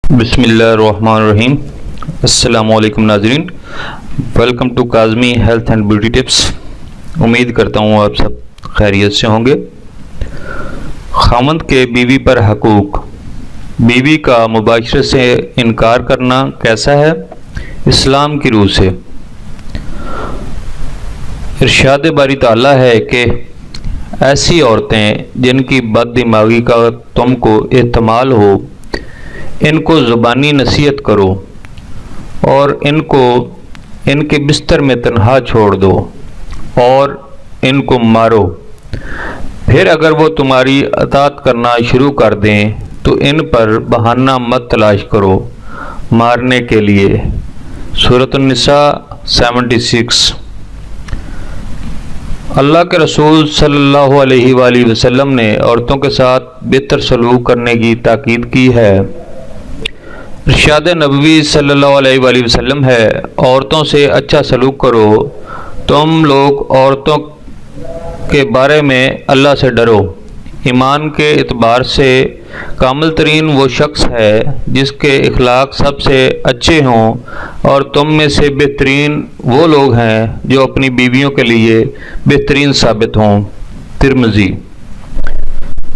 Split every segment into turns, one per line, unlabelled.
بسم اللہ الرحمن الرحیم۔ السلام علیکم ناظرین، welcome to Kazmi health and beauty tips. امید کرتا ہوں آپ سب خیریت سے ہوں گے۔ خاوند کے بیوی پر حقوق۔ بیوی کا مباشرت سے انکار کرنا کیسا ہے اسلام کی روح سے؟ ارشاد باری تعالیٰ ہے کہ ایسی عورتیں جن کی بد دماغی کا تم کو احتمال ہو، ان کو زبانی نصیحت کرو اور ان کو ان کے بستر میں تنہا چھوڑ دو اور ان کو مارو۔ پھر اگر وہ تمہاری اطاعت کرنا شروع کر دیں تو ان پر بہانہ مت تلاش کرو مارنے کے لیے۔ سورۃ النساء 76۔ اللہ کے رسول صلی اللہ علیہ وآلہ وسلم نے عورتوں کے ساتھ بہتر سلوک کرنے کی تاکید کی ہے۔ ارشاد نبوی صلی اللہ علیہ وآلہ وسلم ہے، عورتوں سے اچھا سلوک کرو۔ تم لوگ عورتوں کے بارے میں اللہ سے ڈرو۔ ایمان کے اعتبار سے کامل ترین وہ شخص ہے جس کے اخلاق سب سے اچھے ہوں، اور تم میں سے بہترین وہ لوگ ہیں جو اپنی بیویوں کے لیے بہترین ثابت ہوں۔ ترمذی۔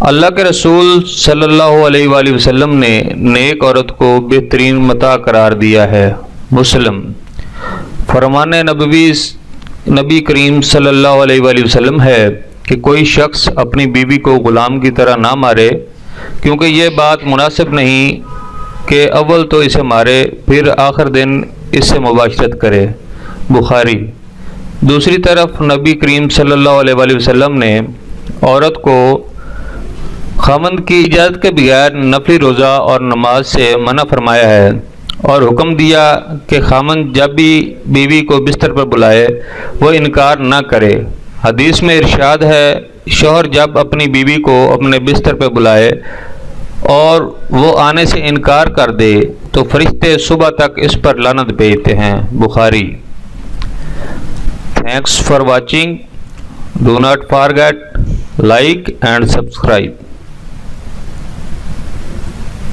اللہ کے رسول صلی اللہ علیہ وآلہ وسلم نے نیک عورت کو بہترین متاع قرار دیا ہے۔ مسلم۔ فرمان نبی کریم صلی اللہ علیہ وآلہ وسلم ہے کہ کوئی شخص اپنی بیوی کو غلام کی طرح نہ مارے، کیونکہ یہ بات مناسب نہیں کہ اول تو اسے مارے پھر آخر دن اس سے مباشرت کرے۔ بخاری۔ دوسری طرف نبی کریم صلی اللہ علیہ وآلہ وسلم نے عورت کو خاوند کی اجازت کے بغیر نفلی روزہ اور نماز سے منع فرمایا ہے، اور حکم دیا کہ خاوند جب بھی بیوی کو بستر پر بلائے وہ انکار نہ کرے۔ حدیث میں ارشاد ہے، شوہر جب اپنی بیوی کو اپنے بستر پر بلائے اور وہ آنے سے انکار کر دے تو فرشتے صبح تک اس پر لعنت بھیجتے ہیں۔ بخاری۔ Thanks for watching. Do not forget like and subscribe.